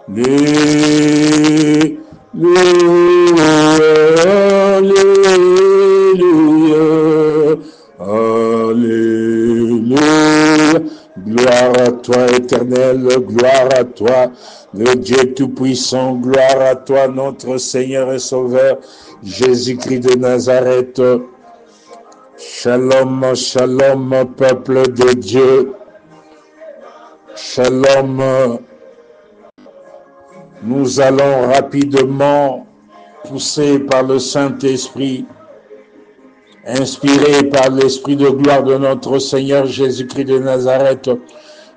Alléluia, Alléluia, Alléluia. Gloire à toi, Éternel, gloire à toi, le Dieu Tout-Puissant, gloire à toi, notre Seigneur et Sauveur, Jésus-Christ de Nazareth. Shalom, shalom, peuple de Dieu. Shalom. Nous allons rapidement, poussés par le Saint-Esprit, inspirés par l'Esprit de gloire de notre Seigneur Jésus-Christ de Nazareth,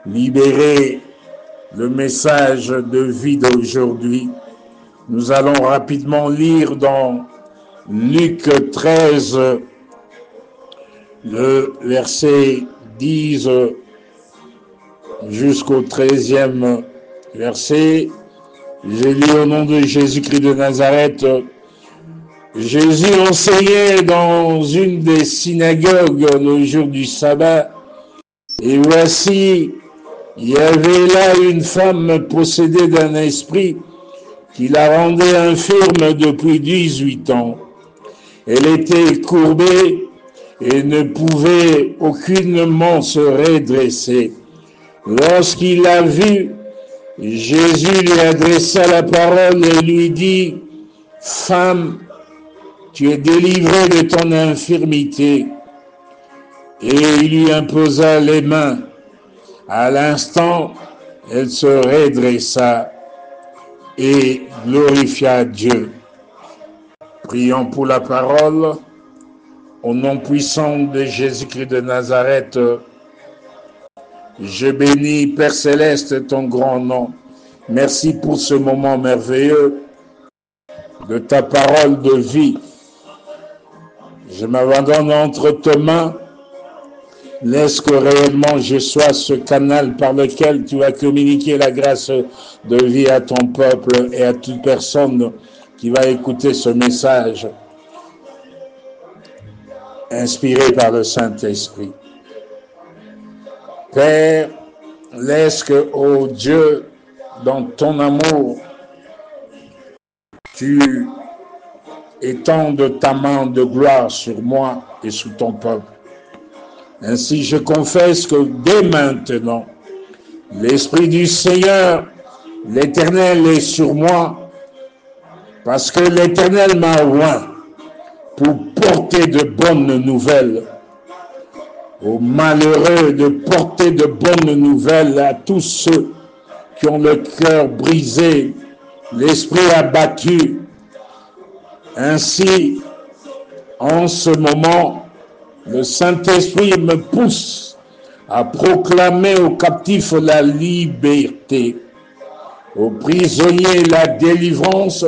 libérer le message de vie d'aujourd'hui. Nous allons rapidement lire dans Luc 13, le verset 10 jusqu'au 13e verset. J'ai lu au nom de Jésus-Christ de Nazareth. Jésus enseignait dans une des synagogues le jour du sabbat. Et voici, il y avait là une femme possédée d'un esprit qui la rendait infirme depuis 18 ans. Elle était courbée et ne pouvait aucunement se redresser. Lorsqu'il l'a vue, Jésus lui adressa la parole et lui dit, « Femme, tu es délivrée de ton infirmité. » Et il lui imposa les mains. À l'instant, elle se redressa et glorifia Dieu. Prions pour la parole. Au nom puissant de Jésus-Christ de Nazareth, je bénis, Père Céleste, ton grand nom. Merci pour ce moment merveilleux de ta parole de vie. Je m'abandonne entre tes mains. Laisse que réellement je sois ce canal par lequel tu vas communiquer la grâce de vie à ton peuple et à toute personne qui va écouter ce message inspiré par le Saint-Esprit. Père, laisse que, ô Dieu, dans ton amour, tu étendes ta main de gloire sur moi et sur ton peuple. Ainsi, je confesse que dès maintenant, l'Esprit du Seigneur, l'Éternel est sur moi, parce que l'Éternel m'a oint pour porter de bonnes nouvelles aux malheureux, de porter de bonnes nouvelles à tous ceux qui ont le cœur brisé, l'esprit abattu. Ainsi, en ce moment, le Saint-Esprit me pousse à proclamer aux captifs la liberté, aux prisonniers la délivrance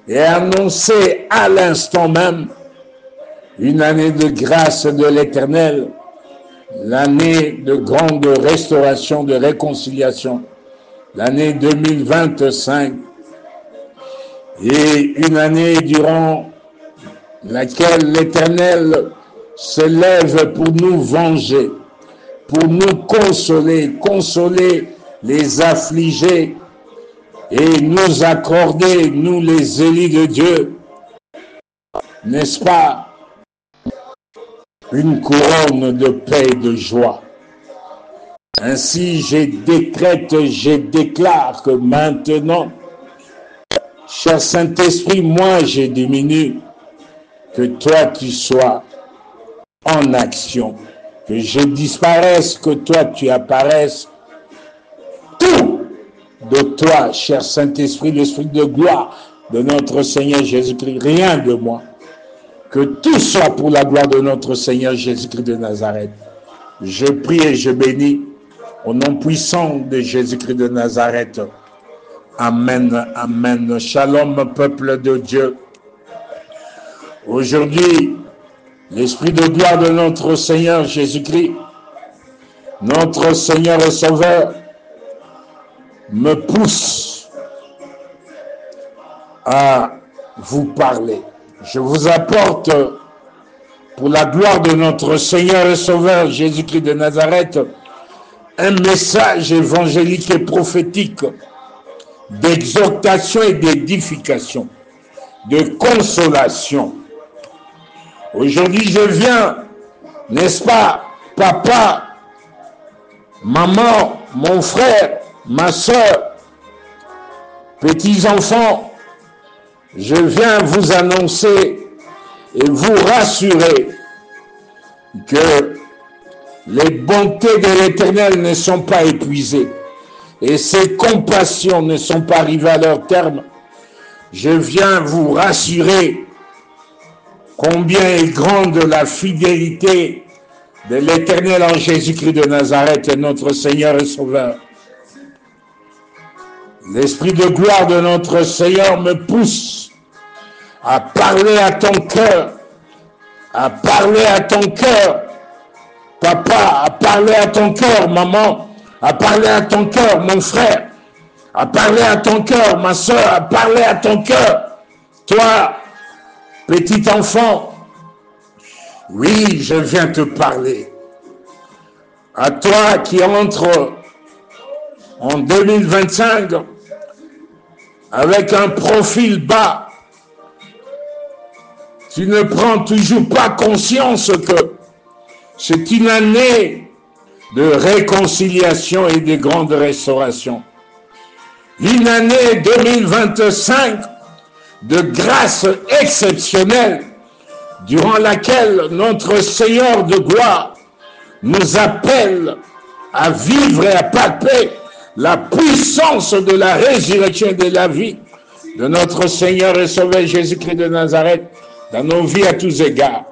et annoncer à l'instant même une année de grâce de l'Éternel, l'année de grande restauration, de réconciliation, l'année 2025, et une année durant laquelle l'Éternel se lève pour nous venger, pour nous consoler, consoler les affligés et nous accorder, nous les élus de Dieu, n'est-ce pas, une couronne de paix et de joie. Ainsi, je déclare que maintenant, cher Saint-Esprit, moi je diminue, que toi tu sois en action, que je disparaisse, que toi tu apparaisses. Tout de toi, cher Saint-Esprit, l'Esprit de gloire de notre Seigneur Jésus-Christ, rien de moi. Que tout soit pour la gloire de notre Seigneur Jésus-Christ de Nazareth. Je prie et je bénis au nom puissant de Jésus-Christ de Nazareth. Amen, amen. Shalom, peuple de Dieu. Aujourd'hui, l'Esprit de gloire de notre Seigneur Jésus-Christ, notre Seigneur et Sauveur, me pousse à vous parler. Je vous apporte, pour la gloire de notre Seigneur et Sauveur Jésus-Christ de Nazareth, un message évangélique et prophétique d'exhortation et d'édification, de consolation. Aujourd'hui, je viens, n'est-ce pas, papa, maman, mon frère, ma soeur, petits-enfants, je viens vous annoncer et vous rassurer que les bontés de l'Éternel ne sont pas épuisées et ses compassions ne sont pas arrivées à leur terme. Je viens vous rassurer combien est grande la fidélité de l'Éternel en Jésus-Christ de Nazareth, notre Seigneur et Sauveur. L'Esprit de gloire de notre Seigneur me pousse à parler à ton cœur, à parler à ton cœur, papa, à parler à ton cœur, maman, à parler à ton cœur, mon frère, à parler à ton cœur, ma soeur, à parler à ton cœur, toi, petit enfant. Oui, je viens te parler. À toi qui entre en 2025 avec un profil bas, tu ne prends toujours pas conscience que c'est une année de réconciliation et de grande restauration. Une année 2025 de grâce exceptionnelle durant laquelle notre Seigneur de gloire nous appelle à vivre et à palper la puissance de la résurrection et de la vie de notre Seigneur et Sauveur Jésus-Christ de Nazareth dans nos vies à tous égards.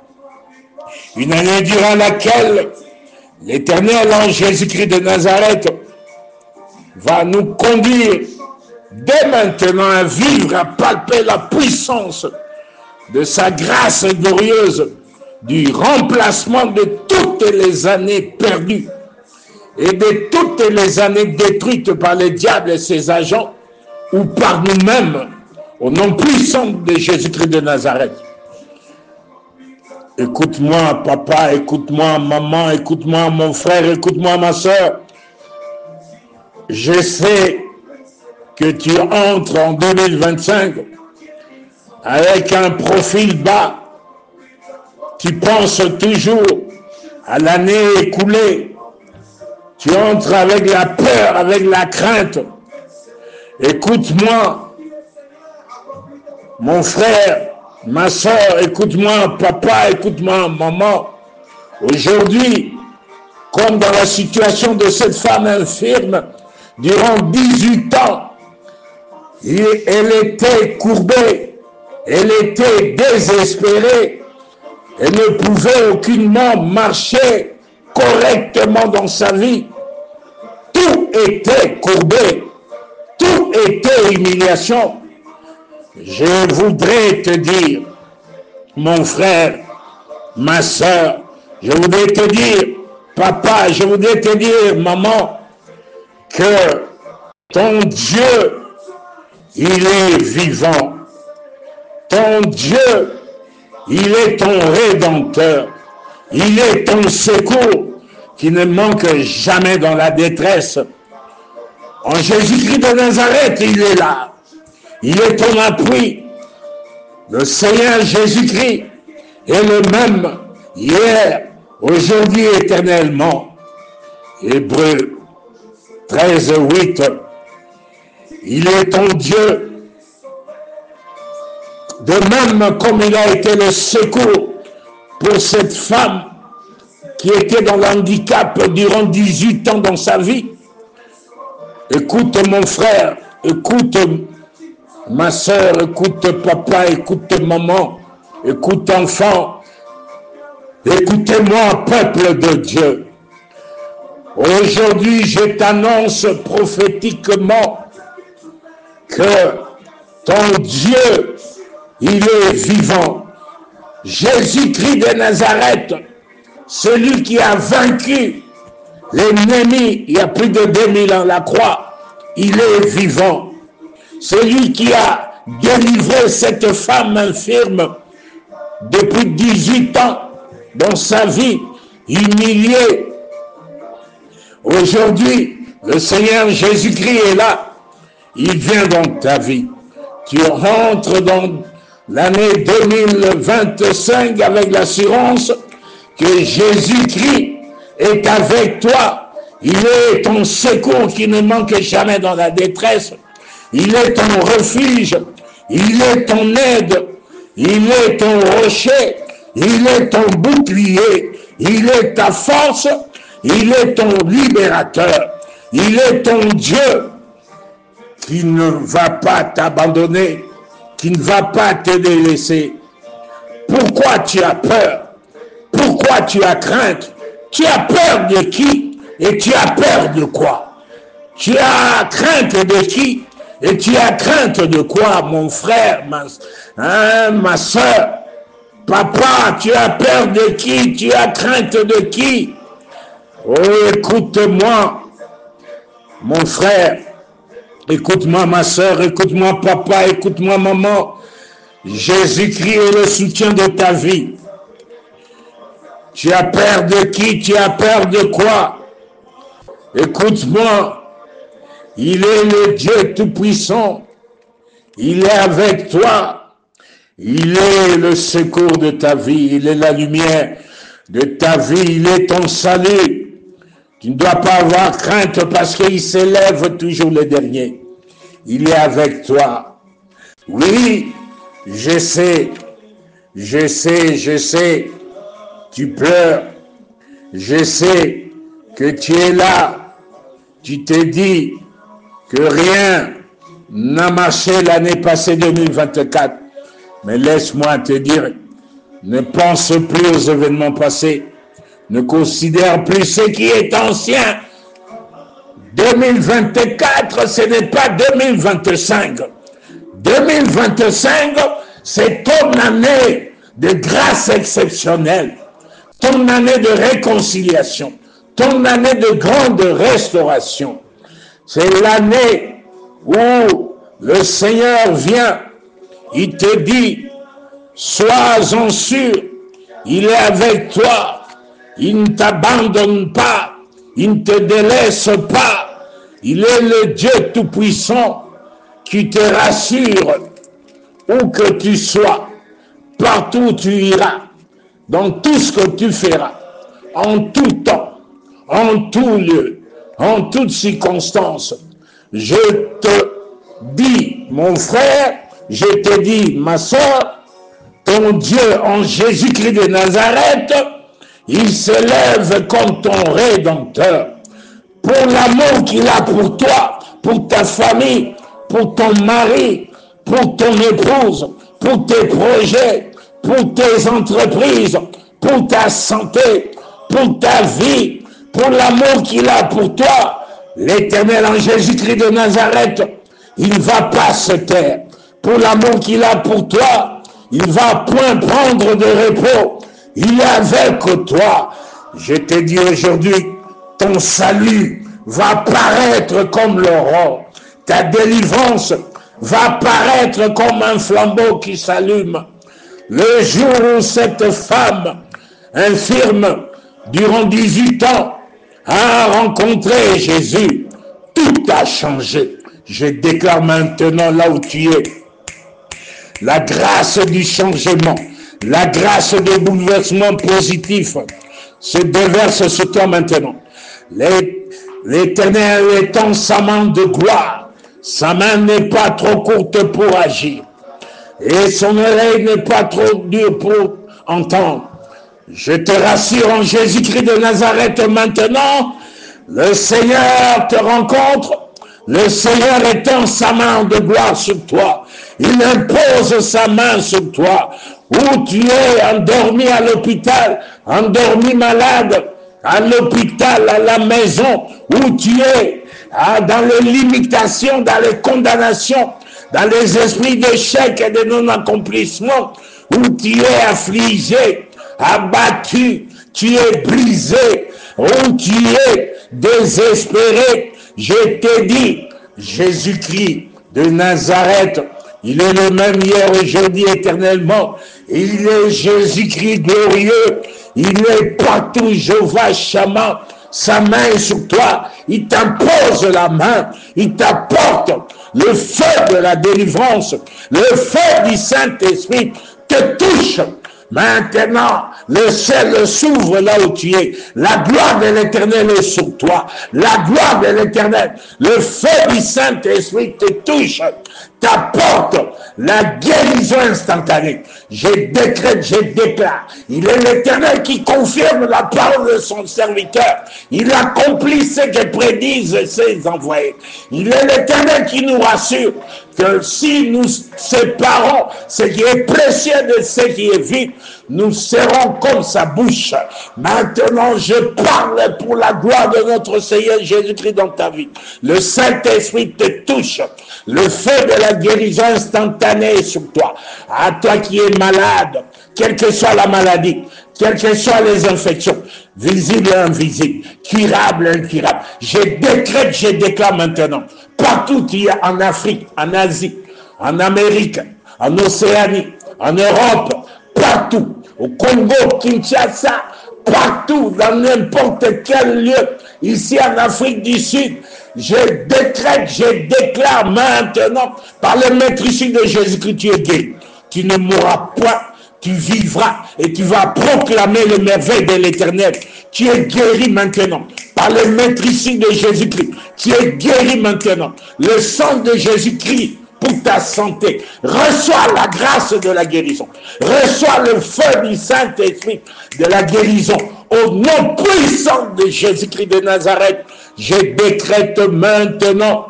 Une année durant laquelle l'Éternel en Jésus-Christ de Nazareth va nous conduire dès maintenant à vivre, à palper la puissance de sa grâce glorieuse, du remplacement de toutes les années perdues et de toutes les années détruites par le diable et ses agents ou par nous-mêmes, au nom puissant de Jésus-Christ de Nazareth. Écoute-moi, papa, écoute-moi, maman, écoute-moi, mon frère, écoute-moi, ma soeur. Je sais que tu entres en 2025 avec un profil bas. Tu penses toujours à l'année écoulée. Tu entres avec la peur, avec la crainte. Écoute-moi, mon frère, ma soeur, écoute-moi, papa, écoute-moi, maman. Aujourd'hui, comme dans la situation de cette femme infirme, durant 18 ans, elle était courbée, elle était désespérée, elle ne pouvait aucunement marcher correctement dans sa vie. Tout était courbé, tout était humiliation. Je voudrais te dire, mon frère, ma soeur, je voudrais te dire, papa, je voudrais te dire, maman, que ton Dieu, il est vivant. Ton Dieu, il est ton Rédempteur. Il est ton secours qui ne manque jamais dans la détresse. En Jésus-Christ de Nazareth, il est là. Il est ton appui. Le Seigneur Jésus-Christ est le même hier, aujourd'hui, éternellement. Hébreux 13, 8. Il est ton Dieu. De même comme il a été le secours pour cette femme qui était dans l'handicap durant 18 ans dans sa vie. Écoute mon frère, écoute ma soeur, écoute papa, écoute maman, écoute enfant, écoutez-moi peuple de Dieu. Aujourd'hui, je t'annonce prophétiquement que ton Dieu, il est vivant. Jésus-Christ de Nazareth, celui qui a vaincu l'ennemi il y a plus de 2000 ans, la croix, il est vivant. Celui qui a délivré cette femme infirme depuis 18 ans dans sa vie, humiliée. Aujourd'hui, le Seigneur Jésus-Christ est là. il vient dans ta vie. Tu rentres dans l'année 2025 avec l'assurance que Jésus-Christ est avec toi. Il est ton secours qui ne manque jamais dans la détresse. Il est ton refuge. Il est ton aide. Il est ton rocher. Il est ton bouclier. Il est ta force. Il est ton libérateur. Il est ton Dieu qui ne va pas t'abandonner, qui ne va pas te délaisser. Pourquoi tu as peur? Pourquoi tu as crainte? Tu as peur de qui? Et tu as peur de quoi? Tu as crainte de qui? Et tu as crainte de quoi, mon frère, ma soeur? Papa, tu as peur de qui? Tu as crainte de qui? Oh, écoute-moi, mon frère. Écoute-moi, ma soeur. Écoute-moi, papa. Écoute-moi, maman. Jésus-Christ est le soutien de ta vie. Tu as peur de qui? Tu as peur de quoi? Écoute-moi. Il est le Dieu Tout-Puissant. Il est avec toi. Il est le secours de ta vie. Il est la lumière de ta vie. Il est ton salut. Tu ne dois pas avoir crainte parce qu'il s'élève toujours le dernier. Il est avec toi. Oui, je sais. Tu pleures. Je sais que tu es là. Tu t'es dit que rien n'a marché l'année passée 2024. Mais laisse-moi te dire, ne pense plus aux événements passés. Ne considère plus ce qui est ancien. 2024, ce n'est pas 2025. 2025, c'est ton année de grâce exceptionnelle, ton année de réconciliation, ton année de grande restauration. C'est l'année où le Seigneur vient, il te dit, sois-en sûr, il est avec toi. Il ne t'abandonne pas, il ne te délaisse pas. Il est le Dieu Tout-Puissant qui te rassure où que tu sois, partout où tu iras, dans tout ce que tu feras, en tout temps, en tout lieu, en toutes circonstances. Je te dis, mon frère, je te dis, ma soeur, ton Dieu en Jésus-Christ de Nazareth, il s'élève comme ton Rédempteur. Pour l'amour qu'il a pour toi, pour ta famille, pour ton mari, pour ton épouse, pour tes projets, pour tes entreprises, pour ta santé, pour ta vie, pour l'amour qu'il a pour toi, l'Éternel en Jésus-Christ de Nazareth, il ne va pas se taire. Pour l'amour qu'il a pour toi, il ne va point prendre de repos. Il est avec toi. Je te dis aujourd'hui, ton salut va paraître comme l'aurore. Ta délivrance va paraître comme un flambeau qui s'allume. Le jour où cette femme infirme, durant 18 ans, a rencontré Jésus, tout a changé. Je déclare maintenant là où tu es, la grâce du changement, la grâce de bouleversement positif se déverse sur toi maintenant. L'Éternel étend sa main de gloire. Sa main n'est pas trop courte pour agir. Et son oreille n'est pas trop dure pour entendre. Je te rassure en Jésus-Christ de Nazareth maintenant, le Seigneur te rencontre. Le Seigneur étend sa main de gloire sur toi. Il impose sa main sur toi. Où tu es endormi à l'hôpital, endormi malade, à l'hôpital, à la maison, où tu es, dans les limitations, dans les condamnations, dans les esprits d'échec et de non-accomplissement, où tu es affligé, abattu, tu es brisé, où tu es désespéré. Je te dis, Jésus-Christ de Nazareth, il est le même hier, aujourd'hui, éternellement. Il est Jésus-Christ glorieux. Il est partout, Jéhovah Shammah. Sa main est sur toi. Il t'impose la main. Il t'apporte le feu de la délivrance, le feu du Saint-Esprit te touche. Maintenant, le ciel s'ouvre là où tu es. La gloire de l'Éternel est sur toi. La gloire de l'Éternel, le feu du Saint-Esprit te touche, t'apporte la guérison instantanée. Je décrète, je déclare. Il est l'Éternel qui confirme la parole de son serviteur. Il accomplit ce que prédisent ses envoyés. Il est l'Éternel qui nous rassure que si nous séparons ce qui est précieux de ce qui est vide, nous serons comme sa bouche. Maintenant, je parle pour la gloire de notre Seigneur Jésus-Christ dans ta vie. Le Saint-Esprit te touche. Le feu de la guérison instantanée est sur toi. À toi qui es malade, quelle que soit la maladie, quelles que soient les infections, visibles et invisibles, curables et incurables. Je décrète, je déclare maintenant, partout il y a en Afrique, en Asie, en Amérique, en Océanie, en Europe, partout, au Congo, Kinshasa, partout, dans n'importe quel lieu, ici en Afrique du Sud, je décrète, je déclare maintenant, par le maîtrise de Jésus-Christ, tu es guéri. Tu ne mourras point, tu vivras et tu vas proclamer les merveilles de l'Éternel. Tu es guéri maintenant par le maîtrise de Jésus-Christ. Tu es guéri maintenant. Le sang de Jésus-Christ pour ta santé. Reçois la grâce de la guérison. Reçois le feu du Saint-Esprit de la guérison. Au nom puissant de Jésus-Christ de Nazareth, je décrète maintenant,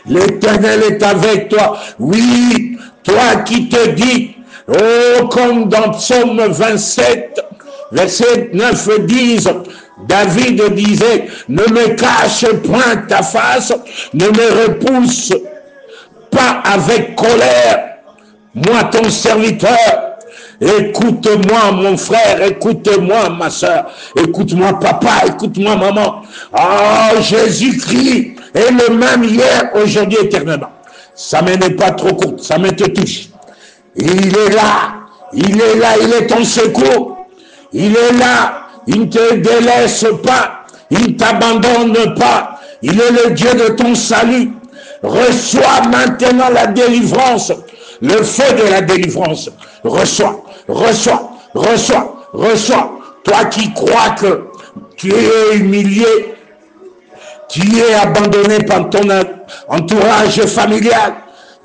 l'Éternel est avec toi. Oui, toi qui te dis, oh, comme dans Psaume 27, verset 9, 10, David disait, ne me cache point ta face, ne me repousse pas avec colère, moi ton serviteur. Écoute-moi mon frère, écoute-moi ma soeur, écoute-moi papa, écoute-moi maman. Oh, Jésus-Christ est le même hier, aujourd'hui, éternellement. Ça ne n'est pas trop court, ça me te touche. Il est là, il est là, il est ton secours. Il est là, il ne te délaisse pas, il ne t'abandonne pas. Il est le Dieu de ton salut. Reçois maintenant la délivrance, le feu de la délivrance. Reçois, reçois, reçois, reçois. Toi qui crois que tu es humilié, tu es abandonné par ton entourage familial,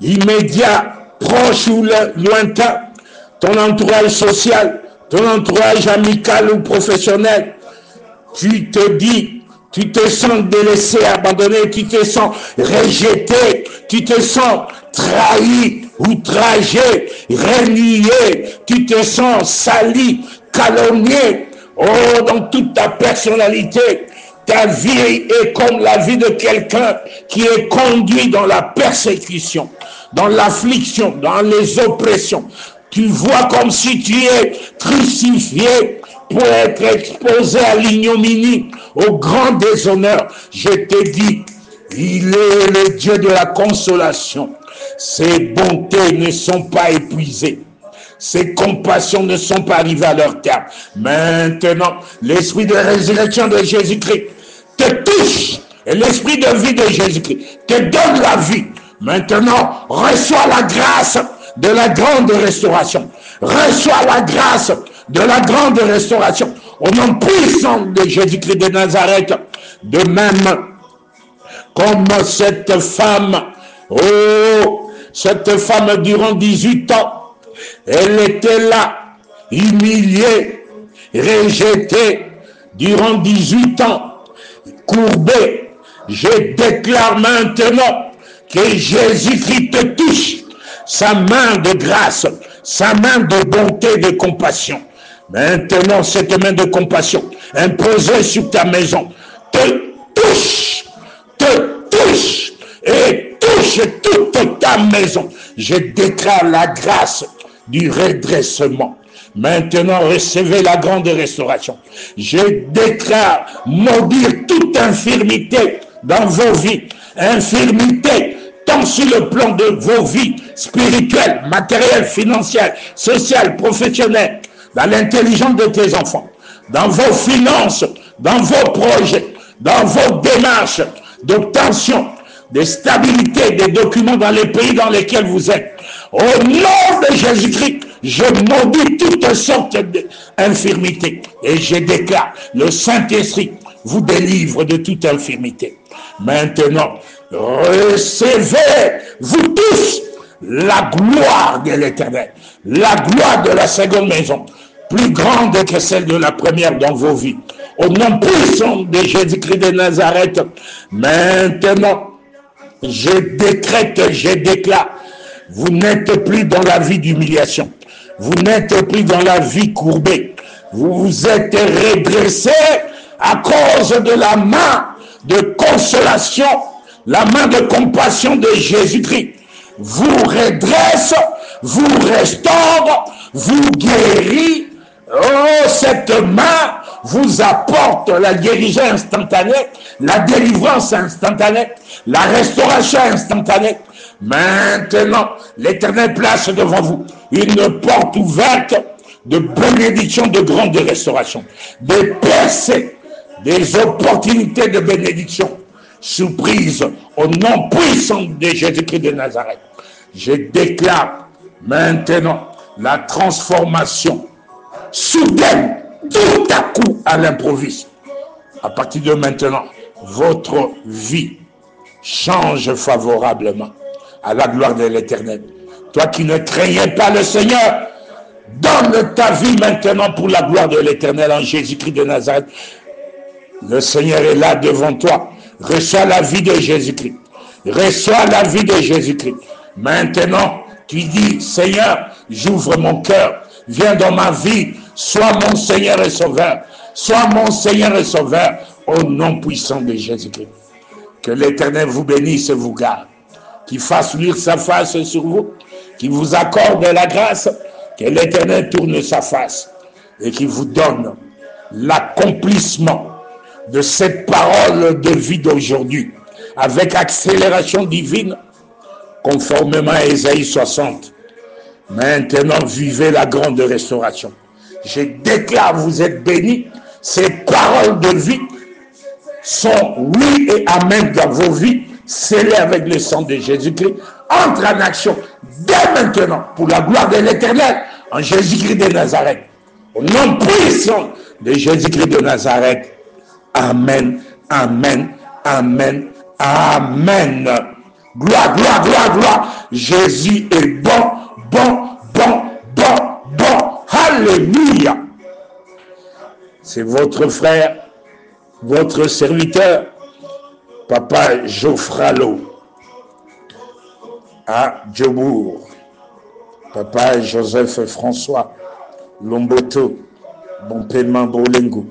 immédiat, proche ou lointain, ton entourage social, ton entourage amical ou professionnel, tu te dis, tu te sens délaissé, abandonné, tu te sens rejeté, tu te sens trahi, outragé, renié, tu te sens sali, calomnié, oh, dans toute ta personnalité. Ta vie est comme la vie de quelqu'un qui est conduit dans la persécution, dans l'affliction, dans les oppressions. Tu vois comme si tu es crucifié pour être exposé à l'ignominie, au grand déshonneur. Je te dis, il est le Dieu de la consolation. Ses bontés ne sont pas épuisées. Ses compassions ne sont pas arrivées à leur terme. Maintenant, l'esprit de résurrection de Jésus-Christ te touche. Et l'esprit de vie de Jésus-Christ te donne la vie. Maintenant, reçois la grâce de la grande restauration. Reçois la grâce de la grande restauration. Au nom puissant de Jésus-Christ de Nazareth. De même, comme cette femme, oh, cette femme durant 18 ans, elle était là, humiliée, rejetée, durant 18 ans, courbée. Je déclare maintenant que Jésus-Christ te touche, sa main de grâce, sa main de bonté, de compassion. Maintenant, cette main de compassion imposée sur ta maison te touche et touche toute ta maison. Je déclare la grâce du redressement. Maintenant, recevez la grande restauration. Je déclare maudire toute infirmité dans vos vies. Infirmité, tant sur le plan de vos vies spirituelles, matérielles, financières, sociales, professionnelles, dans l'intelligence de tes enfants, dans vos finances, dans vos projets, dans vos démarches d'obtention de stabilité des documents dans les pays dans lesquels vous êtes. Au nom de Jésus-Christ, je maudis toutes sortes d'infirmités. Et je déclare, le Saint-Esprit vous délivre de toute infirmité. Maintenant, recevez, vous tous, la gloire de l'Éternel, la gloire de la seconde maison, plus grande que celle de la première dans vos vies. Au nom puissant de Jésus-Christ de Nazareth, maintenant, je décrète, je déclare, vous n'êtes plus dans la vie d'humiliation, vous n'êtes plus dans la vie courbée, vous vous êtes redressé à cause de la main de consolation, la main de compassion de Jésus-Christ. Vous redresse, vous restaure, vous guérit. Oh, cette main vous apporte la guérison instantanée, la délivrance instantanée, la restauration instantanée. Maintenant, l'Éternel place devant vous une porte ouverte de bénédiction, de grande restauration, des percées, des opportunités de bénédiction, surprise au nom puissant de Jésus-Christ de Nazareth. Je déclare maintenant la transformation soudaine, tout à coup à l'improviste. À partir de maintenant, votre vie change favorablement à la gloire de l'Éternel. Toi qui ne craignais pas le Seigneur, donne ta vie maintenant pour la gloire de l'Éternel en Jésus-Christ de Nazareth. Le Seigneur est là devant toi. Reçois la vie de Jésus-Christ. Reçois la vie de Jésus-Christ. Maintenant, tu dis, Seigneur, j'ouvre mon cœur. Viens dans ma vie. Sois mon Seigneur et Sauveur. Sois mon Seigneur et Sauveur. Au nom puissant de Jésus-Christ. Que l'Éternel vous bénisse et vous garde. Qu'il fasse luire sa face sur vous. Qu'il vous accorde la grâce. Que l'Éternel tourne sa face. Et qu'il vous donne l'accomplissement de cette parole de vie d'aujourd'hui, avec accélération divine, conformément à Ésaïe 60. Maintenant, vivez la grande restauration. Je déclare, vous êtes bénis. Ces paroles de vie sont oui et amen dans vos vies, scellées avec le sang de Jésus-Christ. Entre en action dès maintenant pour la gloire de l'Éternel en Jésus-Christ de Nazareth. Au nom puissant de Jésus-Christ de Nazareth. Amen, amen, amen, amen. Gloire, gloire, gloire, gloire. Jésus est bon, bon, bon, bon, bon. Alléluia. C'est votre frère, votre serviteur, Papa Geoffralo, à Djobourg. Papa Joseph François Lomboto, bon paiement Bolengo.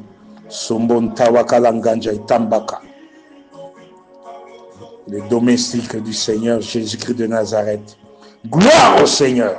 Les domestiques du Seigneur Jésus-Christ de Nazareth. Gloire au Seigneur.